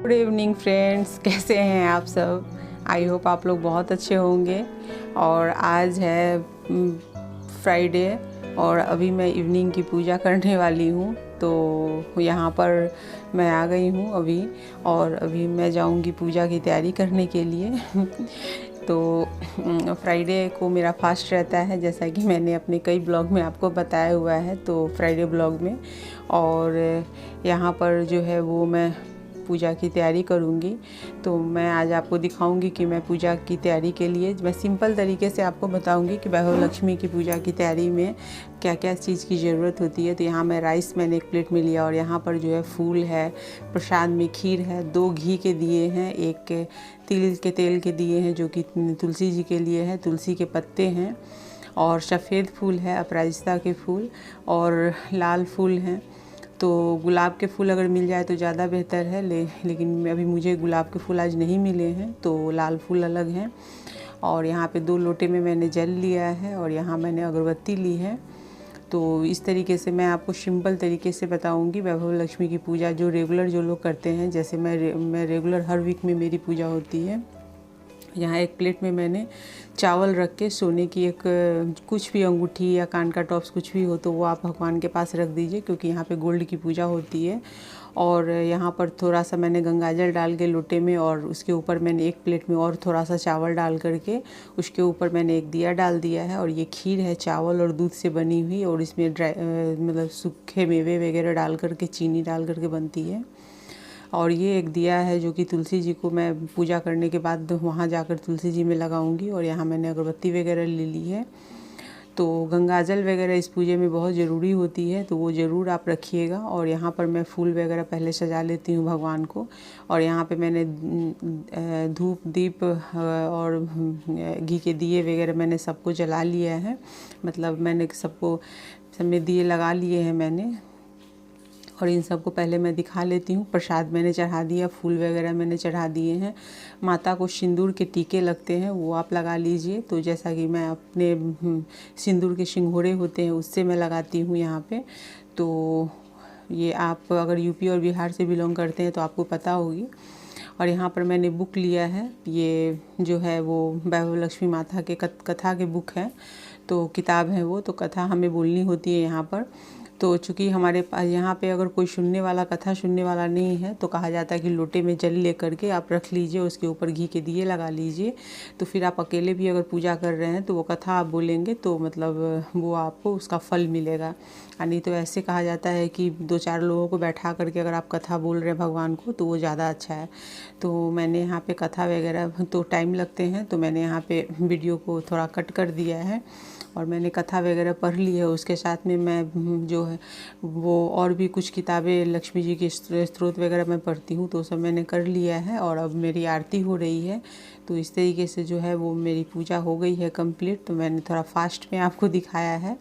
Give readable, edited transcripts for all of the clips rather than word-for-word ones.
Good evening friends, कैसे हैं आप सब। आई होप आप लोग बहुत अच्छे होंगे। और आज है फ्राइडे और अभी मैं इवनिंग की पूजा करने वाली हूँ। तो यहाँ पर मैं आ गई हूँ अभी, और अभी मैं जाऊँगी पूजा की तैयारी करने के लिए। तो फ्राइडे को मेरा फास्ट रहता है, जैसा कि मैंने अपने कई ब्लॉग में आपको बताया हुआ है, तो फ्राइडे ब्लॉग में। और यहाँ पर जो है वो मैं पूजा की तैयारी करूँगी। तो मैं आज आपको दिखाऊंगी कि मैं पूजा की तैयारी के लिए मैं सिंपल तरीके से आपको बताऊंगी कि वैभव लक्ष्मी की पूजा की तैयारी में क्या क्या चीज़ की ज़रूरत होती है। तो यहाँ मैं राइस मैंने एक प्लेट में लिया, और यहाँ पर जो है फूल है, प्रसाद में खीर है, 2 घी के दिए हैं, एक तिल के तेल के दिए हैं जो कि तुलसी जी के लिए है, तुलसी के पत्ते हैं, और सफ़ेद फूल है, अपराजिता के फूल, और लाल फूल हैं। तो गुलाब के फूल अगर मिल जाए तो ज़्यादा बेहतर है, लेकिन अभी मुझे गुलाब के फूल आज नहीं मिले हैं, तो लाल फूल अलग हैं। और यहाँ पे 2 लोटे में मैंने जल लिया है, और यहाँ मैंने अगरबत्ती ली है। तो इस तरीके से मैं आपको सिंपल तरीके से बताऊंगी वैभव लक्ष्मी की पूजा, जो रेगुलर जो लोग करते हैं। जैसे मैं रेगुलर हर वीक में मेरी पूजा होती है। यहाँ एक प्लेट में मैंने चावल रख के, सोने की एक कुछ भी अंगूठी या कान का टॉप्स कुछ भी हो तो वो आप भगवान के पास रख दीजिए, क्योंकि यहाँ पे गोल्ड की पूजा होती है। और यहाँ पर थोड़ा सा मैंने गंगाजल डाल के लोटे में, और उसके ऊपर मैंने एक प्लेट में और थोड़ा सा चावल डाल करके उसके ऊपर मैंने एक दिया डाल दिया है। और ये खीर है चावल और दूध से बनी हुई, और इसमें मतलब सूखे मेवे वगैरह डाल करके, चीनी डाल करके बनती है। और ये एक दिया है जो कि तुलसी जी को मैं पूजा करने के बाद वहाँ जाकर तुलसी जी में लगाऊंगी। और यहाँ मैंने अगरबत्ती वगैरह ले ली है। तो गंगाजल वगैरह इस पूजे में बहुत ज़रूरी होती है, तो वो ज़रूर आप रखिएगा। और यहाँ पर मैं फूल वगैरह पहले सजा लेती हूँ भगवान को। और यहाँ पे मैंने धूप दीप और घी के दिए वगैरह मैंने सबको जला लिया है, मतलब मैंने सबको सब में दिए लगा लिए हैं मैंने। और इन सबको पहले मैं दिखा लेती हूँ। प्रसाद मैंने चढ़ा दिया, फूल वगैरह मैंने चढ़ा दिए हैं। माता को सिंदूर के टीके लगते हैं, वो आप लगा लीजिए। तो जैसा कि मैं अपने सिंदूर के सिंघोड़े होते हैं उससे मैं लगाती हूँ यहाँ पे। तो ये आप अगर यूपी और बिहार से बिलोंग करते हैं तो आपको पता होगी। और यहाँ पर मैंने बुक लिया है, ये जो है वो वैभव लक्ष्मी माता के कथा के बुक है, तो किताब है वो। तो कथा हमें बोलनी होती है यहाँ पर। तो चूँकि हमारे पास यहाँ पे अगर कोई सुनने वाला, कथा सुनने वाला नहीं है, तो कहा जाता है कि लोटे में जल ले करके आप रख लीजिए, उसके ऊपर घी के दिए लगा लीजिए। तो फिर आप अकेले भी अगर पूजा कर रहे हैं तो वो कथा आप बोलेंगे तो मतलब वो आपको उसका फल मिलेगा। नहीं तो ऐसे कहा जाता है कि 2-4 लोगों को बैठा करके अगर आप कथा बोल रहे हैं भगवान को तो वो ज़्यादा अच्छा है। तो मैंने यहाँ पे कथा वगैरह तो टाइम लगते हैं, तो मैंने यहाँ पे वीडियो को थोड़ा कट कर दिया है, और मैंने कथा वगैरह पढ़ ली है। उसके साथ में मैं जो है वो और भी कुछ किताबें लक्ष्मी जी के स्त्रोत वगैरह मैं पढ़ती हूँ, तो सब मैंने कर लिया है। और अब मेरी आरती हो रही है। तो इस तरीके से जो है वो मेरी पूजा हो गई है कंप्लीट। तो मैंने थोड़ा फास्ट में आपको दिखाया है।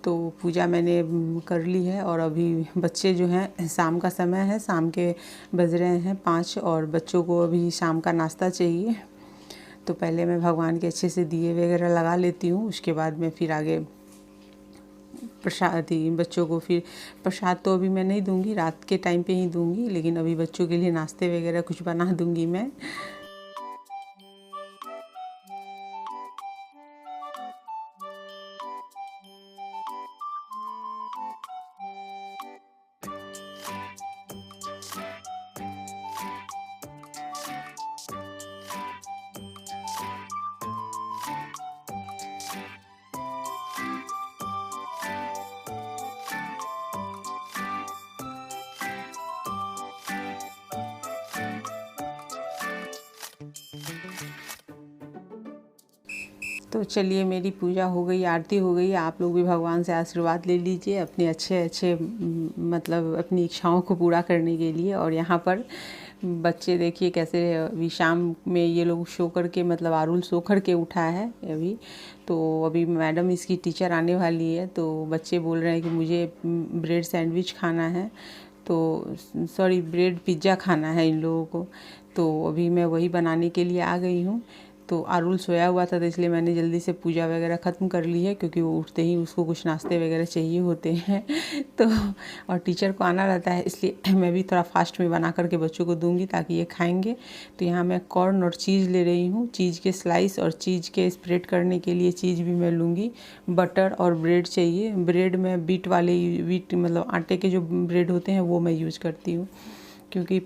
तो पूजा मैंने कर ली है। और अभी बच्चे जो हैं, शाम का समय है, शाम के बज रहे हैं 5, और बच्चों को अभी शाम का नाश्ता चाहिए। तो पहले मैं भगवान के अच्छे से दिए वगैरह लगा लेती हूँ, उसके बाद मैं फिर आगे प्रसाद बच्चों को, फिर प्रसाद तो अभी मैं नहीं दूंगी, रात के टाइम पे ही दूंगी, लेकिन अभी बच्चों के लिए नाश्ते वगैरह कुछ बना दूंगी मैं। तो चलिए, मेरी पूजा हो गई, आरती हो गई। आप लोग भी भगवान से आशीर्वाद ले लीजिए अपने अच्छे मतलब अपनी इच्छाओं को पूरा करने के लिए। और यहाँ पर बच्चे देखिए कैसे, अभी शाम में ये लोग सो करके, मतलब आरुल सो करके उठा है अभी। तो अभी मैडम इसकी टीचर आने वाली है, तो बच्चे बोल रहे हैं कि मुझे ब्रेड सैंडविच खाना है, तो सॉरी ब्रेड पिज़्ज़ा खाना है इन लोगों को। तो अभी मैं वही बनाने के लिए आ गई हूँ। तो आरुल सोया हुआ था, तो इसलिए मैंने जल्दी से पूजा वगैरह ख़त्म कर ली है, क्योंकि वो उठते ही उसको कुछ नाश्ते वगैरह चाहिए होते हैं। तो और टीचर को आना रहता है, इसलिए मैं भी थोड़ा फास्ट में बना करके बच्चों को दूंगी ताकि ये खाएंगे। तो यहाँ मैं कॉर्न और चीज़ ले रही हूँ, चीज़ के स्लाइस, और चीज़ के स्प्रेड करने के लिए चीज़ भी मैं लूँगी। बटर और ब्रेड चाहिए। ब्रेड में बीट वाले, बीट मतलब आटे के जो ब्रेड होते हैं वो मैं यूज़ करती हूँ, क्योंकि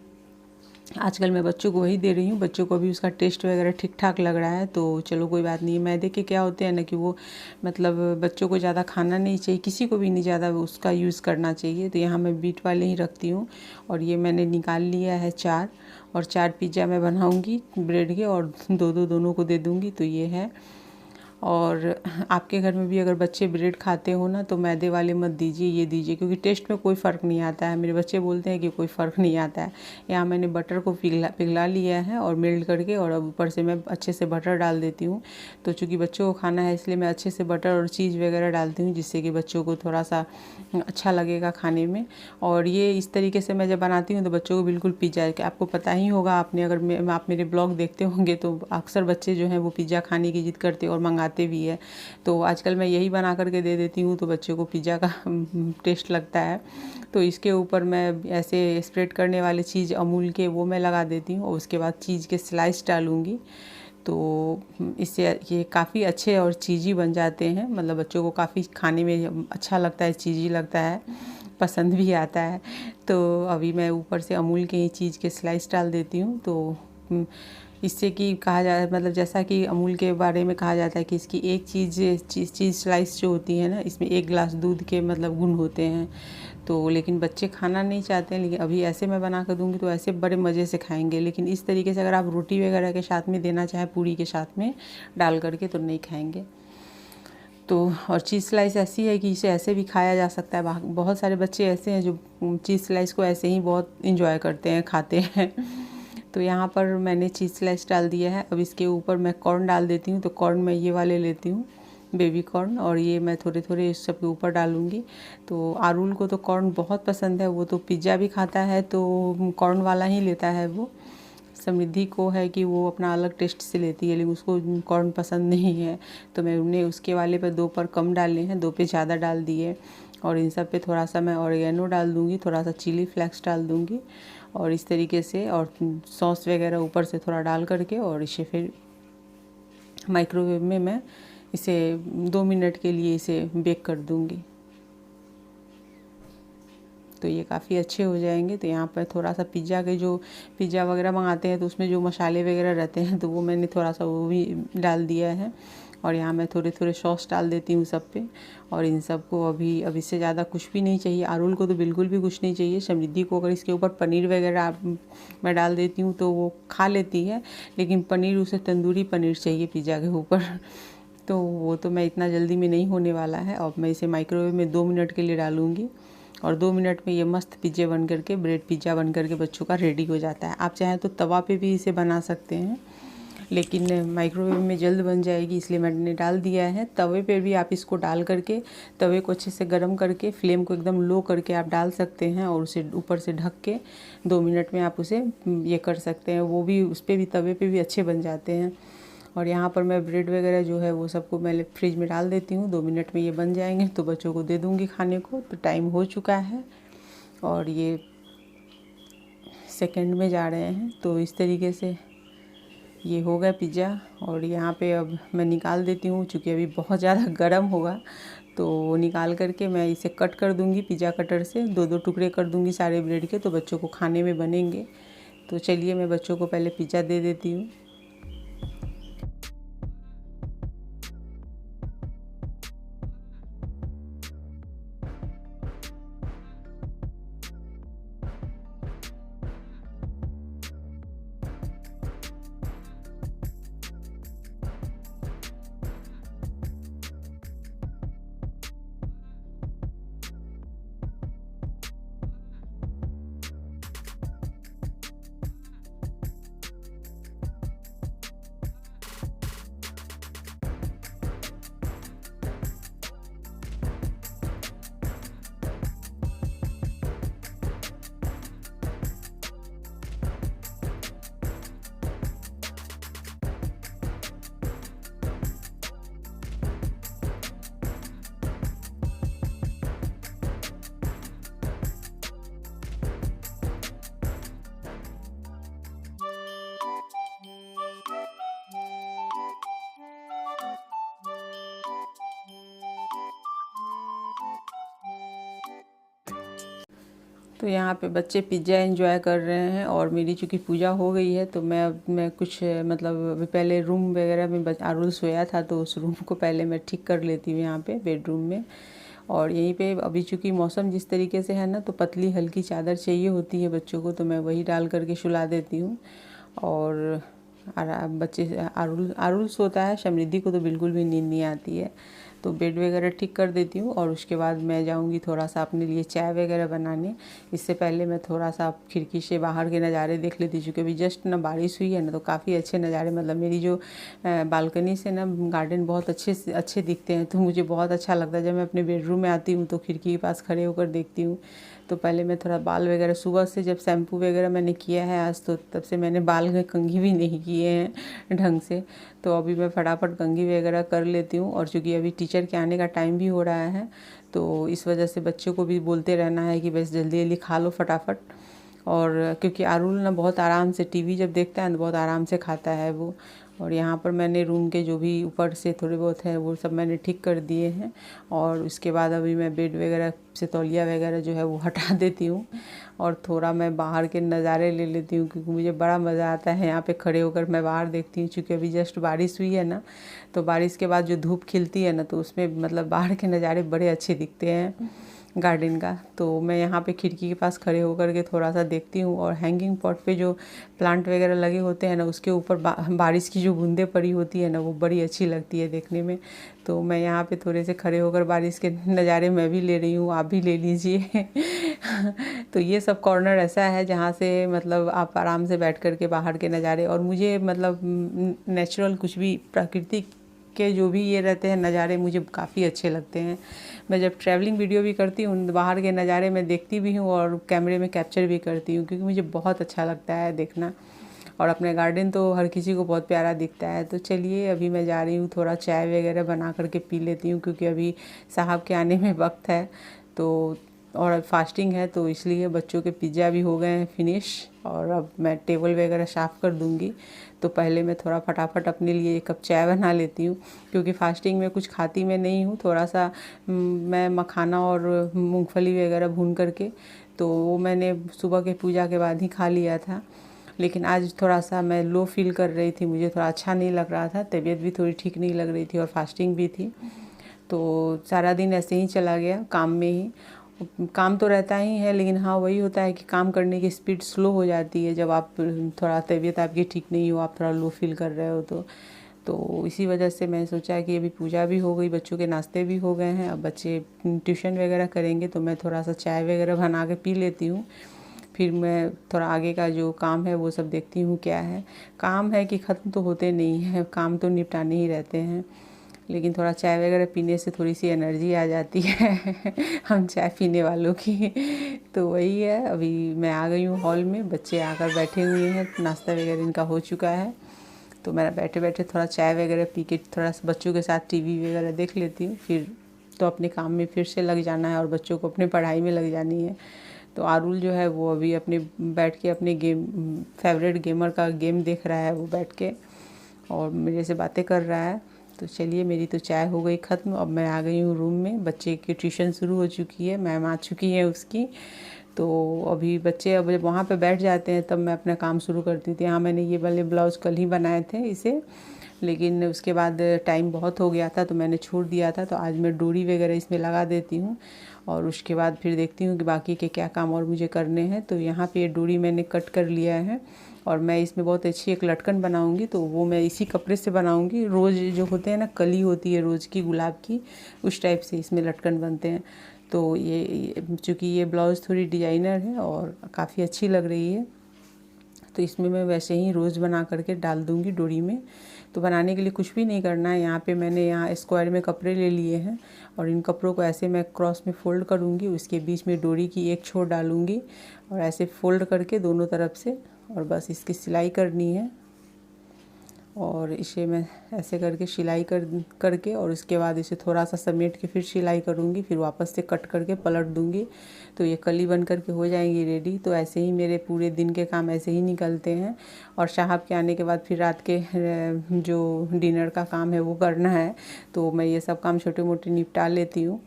आजकल मैं बच्चों को वही दे रही हूँ। बच्चों को भी उसका टेस्ट वगैरह ठीक ठाक लग रहा है, तो चलो कोई बात नहीं। मैदे के क्या होते हैं ना कि वो मतलब बच्चों को ज़्यादा खाना नहीं चाहिए, किसी को भी नहीं ज़्यादा उसका यूज़ करना चाहिए। तो यहाँ मैं बीट वाले ही रखती हूँ। और ये मैंने निकाल लिया है 4, और 4 पिज़्ज़ा मैं बनाऊँगी ब्रेड के, और दो दोनों को दे दूँगी। तो ये है। और आपके घर में भी अगर बच्चे ब्रेड खाते हो ना, तो मैदे वाले मत दीजिए, ये दीजिए, क्योंकि टेस्ट में कोई फ़र्क नहीं आता है। मेरे बच्चे बोलते हैं कि कोई फ़र्क नहीं आता है। यहाँ मैंने बटर को पिघला लिया है और मेल्ट करके, और अब ऊपर से मैं अच्छे से बटर डाल देती हूँ। तो चूँकि बच्चों को खाना है, इसलिए मैं अच्छे से बटर और चीज़ वगैरह डालती हूँ, जिससे कि बच्चों को थोड़ा सा अच्छा लगेगा खाने में। और ये इस तरीके से मैं जब बनाती हूँ तो बच्चों को बिल्कुल पिज़्ज़ा, कि आपको पता ही होगा, आपने अगर आप मेरे ब्लॉग देखते होंगे तो अक्सर बच्चे जो हैं वो पिज़्ज़ा खाने की जिद करते और मंगाते भी है। तो आजकल मैं यही बना करके दे देती हूँ, तो बच्चों को पिज़्ज़ा का टेस्ट लगता है। तो इसके ऊपर मैं ऐसे स्प्रेड करने वाले चीज़ अमूल के वो मैं लगा देती हूँ, और उसके बाद चीज़ के स्लाइस डालूँगी। तो इससे ये काफ़ी अच्छे और चीज़ी बन जाते हैं, मतलब बच्चों को काफ़ी खाने में अच्छा लगता है, चीज़ी लगता है, पसंद भी आता है। तो अभी मैं ऊपर से अमूल के ही चीज़ के स्लाइस डाल देती हूँ। तो इससे कि कहा जाता है, मतलब जैसा कि अमूल के बारे में कहा जाता है कि इसकी एक चीज़ स्लाइस जो होती है ना, इसमें 1 गिलास दूध के मतलब गुण होते हैं। तो लेकिन बच्चे खाना नहीं चाहते हैं, लेकिन अभी ऐसे मैं बना कर दूँगी तो ऐसे बड़े मज़े से खाएंगे। लेकिन इस तरीके से अगर आप रोटी वगैरह के साथ में देना चाहे, पूरी के साथ में डाल करके, तो नहीं खाएंगे। तो और चीज़ स्लाइस ऐसी है कि इसे ऐसे भी खाया जा सकता है। बहुत सारे बच्चे ऐसे हैं जो चीज़ स्लाइस को ऐसे ही बहुत इंजॉय करते हैं, खाते हैं। तो यहाँ पर मैंने चीज़ स्लाइस डाल दिया है। अब इसके ऊपर मैं कॉर्न डाल देती हूँ। तो कॉर्न मैं ये वाले लेती हूँ, बेबी कॉर्न, और ये मैं थोड़े थोड़े इस सब के ऊपर डालूँगी। तो आरुल को तो कॉर्न बहुत पसंद है, वो तो पिज़्ज़ा भी खाता है तो कॉर्न वाला ही लेता है वो। समृद्धि को है कि वो अपना अलग टेस्ट से लेती है, लेकिन उसको कॉर्न पसंद नहीं है। तो मैं उन्हें उसके वाले पर 2 पर कम डाले हैं, 2 पे ज़्यादा डाल दिए। और इन सब पे थोड़ा सा मैं ऑरिगेनो डाल दूँगी, थोड़ा सा चिली फ्लेक्स डाल दूँगी, और इस तरीके से, और सॉस वगैरह ऊपर से थोड़ा डाल करके, और इसे फिर माइक्रोवेव में मैं इसे 2 मिनट के लिए इसे बेक कर दूँगी। तो ये काफ़ी अच्छे हो जाएंगे। तो यहाँ पर थोड़ा सा पिज़्ज़ा वगैरह मंगाते हैं तो उसमें जो मसाले वगैरह रहते हैं, तो वो मैंने थोड़ा सा वो भी डाल दिया है। और यहाँ मैं थोड़े थोड़े सॉस डाल देती हूँ सब पे। और इन सब को अब इससे ज़्यादा कुछ भी नहीं चाहिए। आरुल को तो बिल्कुल भी कुछ नहीं चाहिए। समृद्धि को अगर इसके ऊपर पनीर वगैरह मैं डाल देती हूँ तो वो खा लेती है, लेकिन पनीर, उसे तंदूरी पनीर चाहिए पिज़्ज़ा के ऊपर। तो वो तो मैं इतना जल्दी में नहीं होने वाला है। और मैं इसे माइक्रोवेव में 2 मिनट के लिए डालूँगी, और 2 मिनट में ये मस्त पिज़्ज़ा बन करके, ब्रेड पिज़्ज़ा बन करके बच्चों का रेडी हो जाता है। आप चाहें तो तवा पे भी इसे बना सकते हैं, लेकिन माइक्रोवेव में जल्द बन जाएगी, इसलिए मैंने डाल दिया है। तवे पे भी आप इसको डाल करके, तवे को अच्छे से गर्म करके, फ्लेम को एकदम लो करके आप डाल सकते हैं, और उसे ऊपर से ढक के 2 मिनट में आप उसे ये कर सकते हैं। वो भी उस पर भी, तवे पे भी अच्छे बन जाते हैं। और यहाँ पर मैं ब्रेड वगैरह जो है वो सबको मैं फ्रिज में डाल देती हूँ। 2 मिनट में ये बन जाएंगे तो बच्चों को दे दूँगी खाने को। तो टाइम हो चुका है और ये सेकंड में जा रहे हैं। तो इस तरीके से ये हो गया पिज़्ज़ा। और यहाँ पे अब मैं निकाल देती हूँ, चूँकि अभी बहुत ज़्यादा गर्म होगा। तो निकाल करके मैं इसे कट कर दूँगी पिज़्ज़ा कटर से, 2-2 टुकड़े कर दूँगी सारे ब्रेड के, तो बच्चों को खाने में बनेंगे। तो चलिए मैं बच्चों को पहले पिज़्ज़ा दे देती हूँ। तो यहाँ पे बच्चे पिज़्ज़ा एंजॉय कर रहे हैं और मेरी चूँकि पूजा हो गई है तो मैं कुछ मतलब अभी पहले रूम वगैरह में आरुल सोया था तो उस रूम को पहले मैं ठीक कर लेती हूँ यहाँ पे बेडरूम में। और यहीं पे अभी चूँकि मौसम जिस तरीके से है ना तो पतली हल्की चादर चाहिए होती है बच्चों को, तो मैं वही डाल करके सुला देती हूँ। और बच्चे आरुल आरुल सोता है, समृद्धि को तो बिल्कुल भी नींद नहीं आती है। तो बेड वगैरह ठीक कर देती हूँ और उसके बाद मैं जाऊँगी थोड़ा सा अपने लिए चाय वगैरह बनाने। इससे पहले मैं थोड़ा सा खिड़की से बाहर के नज़ारे देख लेती हूँ, क्योंकि अभी जस्ट ना बारिश हुई है ना तो काफ़ी अच्छे नज़ारे, मतलब मेरी जो बालकनी से ना गार्डन बहुत अच्छे दिखते हैं। तो मुझे बहुत अच्छा लगता है जब मैं अपने बेडरूम में आती हूँ तो खिड़की के पास खड़े होकर देखती हूँ। तो पहले मैं थोड़ा बाल वगैरह सुबह से जब शैम्पू वगैरह मैंने किया है आज, तो तब से मैंने बाल में कंघी भी नहीं किए हैं ढंग से। तो अभी मैं फटाफट कंघी वगैरह कर लेती हूँ। और चूँकि अभी टीचर के आने का टाइम भी हो रहा है तो इस वजह से बच्चों को भी बोलते रहना है कि बस जल्दी जल्दी खा लो फटाफट। और क्योंकि आरुल ना बहुत आराम से टीवी जब देखता है तो बहुत आराम से खाता है वो। और यहाँ पर मैंने रूम के जो भी ऊपर से थोड़े बहुत है वो सब मैंने ठीक कर दिए हैं। और उसके बाद अभी मैं बेड वगैरह से तौलिया वगैरह जो है वो हटा देती हूँ और थोड़ा मैं बाहर के नज़ारे ले लेती हूँ, क्योंकि मुझे बड़ा मज़ा आता है यहाँ पे खड़े होकर मैं बाहर देखती हूँ। क्योंकि अभी जस्ट बारिश हुई है ना, तो बारिश के बाद जो धूप खिलती है ना तो उसमें मतलब बाहर के नज़ारे बड़े अच्छे दिखते हैं गार्डन का। तो मैं यहाँ पे खिड़की के पास खड़े होकर के थोड़ा सा देखती हूँ। और हैंगिंग पॉट पे जो प्लांट वगैरह लगे होते हैं ना उसके ऊपर बारिश की जो बूंदें पड़ी होती है ना वो बड़ी अच्छी लगती है देखने में। तो मैं यहाँ पे थोड़े से खड़े होकर बारिश के नज़ारे मैं भी ले रही हूँ, आप भी ले लीजिए। तो ये सब कॉर्नर ऐसा है जहाँ से मतलब आप आराम से बैठ कर के बाहर के नज़ारे, और मुझे मतलब नेचुरल कुछ भी प्रकृति के जो भी ये रहते हैं नज़ारे मुझे काफ़ी अच्छे लगते हैं। मैं जब ट्रैवलिंग वीडियो भी करती हूँ बाहर के नज़ारे मैं देखती भी हूँ और कैमरे में कैप्चर भी करती हूँ, क्योंकि मुझे बहुत अच्छा लगता है देखना। और अपने गार्डन तो हर किसी को बहुत प्यारा दिखता है। तो चलिए अभी मैं जा रही हूँ थोड़ा चाय वगैरह बना करके पी लेती हूँ, क्योंकि अभी साहब के आने में वक्त है। तो और फास्टिंग है तो इसलिए बच्चों के पिज़्ज़ा भी हो गए हैं फिनिश। और अब मैं टेबल वगैरह साफ़ कर दूँगी। तो पहले मैं थोड़ा फटाफट अपने लिए एक कप चाय बना लेती हूँ, क्योंकि फास्टिंग में कुछ खाती मैं नहीं हूँ। थोड़ा सा मैं मखाना और मूंगफली वगैरह भून करके तो वो मैंने सुबह के पूजा के बाद ही खा लिया था। लेकिन आज थोड़ा सा मैं लो फील कर रही थी, मुझे थोड़ा अच्छा नहीं लग रहा था, तबीयत भी थोड़ी ठीक नहीं लग रही थी और फास्टिंग भी थी। तो सारा दिन ऐसे ही चला गया काम में ही। काम तो रहता ही है, लेकिन हाँ वही होता है कि काम करने की स्पीड स्लो हो जाती है जब आप थोड़ा तबीयत आपकी ठीक नहीं हो, आप थोड़ा लो फील कर रहे हो। तो इसी वजह से मैं सोचा कि अभी पूजा भी हो गई, बच्चों के नाश्ते भी हो गए हैं, अब बच्चे ट्यूशन वगैरह करेंगे तो मैं थोड़ा सा चाय वगैरह बना के पी लेती हूँ। फिर मैं थोड़ा आगे का जो काम है वो सब देखती हूँ क्या है। काम है कि ख़त्म तो होते नहीं हैं, काम तो निपटाने ही रहते हैं। लेकिन थोड़ा चाय वगैरह पीने से थोड़ी सी एनर्जी आ जाती है हम चाय पीने वालों की। तो वही है, अभी मैं आ गई हूँ हॉल में, बच्चे आकर बैठे हुए हैं, नाश्ता वगैरह इनका हो चुका है। तो मैं बैठे बैठे थोड़ा चाय वगैरह पी के थोड़ा बच्चों के साथ टीवी वगैरह देख लेती हूँ। फिर तो अपने काम में फिर से लग जाना है और बच्चों को अपनी पढ़ाई में लग जानी है। तो आरुल जो है वो अभी अपने बैठ के अपने गेम फेवरेट गेमर का गेम देख रहा है, वो बैठ के और मेरे से बातें कर रहा है। तो चलिए मेरी तो चाय हो गई ख़त्म, अब मैं आ गई हूँ रूम में। बच्चे की ट्यूशन शुरू हो चुकी है, मैम आ चुकी है उसकी। तो अभी बच्चे अब जब वहाँ पे बैठ जाते हैं तब मैं अपना काम शुरू करती थी। हाँ मैंने ये वाले ब्लाउज़ कल ही बनाए थे इसे, लेकिन उसके बाद टाइम बहुत हो गया था तो मैंने छोड़ दिया था। तो आज मैं डोरी वगैरह इसमें लगा देती हूँ और उसके बाद फिर देखती हूँ कि बाकी के क्या काम और मुझे करने हैं। तो यहाँ पे ये डोरी मैंने कट कर लिया है और मैं इसमें बहुत अच्छी एक लटकन बनाऊंगी। तो वो मैं इसी कपड़े से बनाऊंगी। रोज़ जो होते हैं ना, कली होती है रोज़ की गुलाब की, उस टाइप से इसमें लटकन बनते हैं। तो ये चूँकि ये ब्लाउज़ थोड़ी डिजाइनर है और काफ़ी अच्छी लग रही है, तो इसमें मैं वैसे ही रोज़ बना करके डाल दूँगी डोरी में। तो बनाने के लिए कुछ भी नहीं करना है। यहाँ पे मैंने यहाँ स्क्वायर में कपड़े ले लिए हैं और इन कपड़ों को ऐसे मैं क्रॉस में फ़ोल्ड करूँगी, उसके बीच में डोरी की एक छोर डालूँगी और ऐसे फ़ोल्ड करके दोनों तरफ से, और बस इसकी सिलाई करनी है। और इसे मैं ऐसे करके सिलाई करके और उसके बाद इसे थोड़ा सा समेट के फिर सिलाई करूँगी, फिर वापस से कट करके पलट दूँगी। तो ये कली बन करके हो जाएंगी रेडी। तो ऐसे ही मेरे पूरे दिन के काम ऐसे ही निकलते हैं। और साहब के आने के बाद फिर रात के जो डिनर का काम है वो करना है, तो मैं ये सब काम छोटे मोटे निपटा लेती हूँ।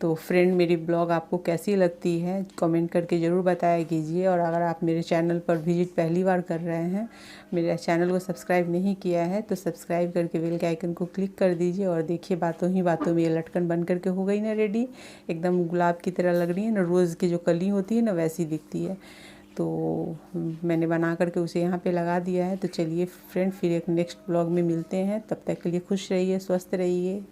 तो फ्रेंड, मेरी ब्लॉग आपको कैसी लगती है कमेंट करके ज़रूर बताया कीजिए। और अगर आप मेरे चैनल पर विजिट पहली बार कर रहे हैं, मेरे चैनल को सब्सक्राइब नहीं किया है तो सब्सक्राइब करके बेल के आइकन को क्लिक कर दीजिए। और देखिए बातों ही बातों में ये लटकन बन करके हो गई ना रेडी, एकदम गुलाब की तरह लग रही है ना, रोज़ की जो कली होती है ना वैसी दिखती है। तो मैंने बना करके उसे यहाँ पे लगा दिया है। तो चलिए फ्रेंड, फिर एक नेक्स्ट ब्लॉग में मिलते हैं। तब तक के लिए खुश रहिए, स्वस्थ रहिए।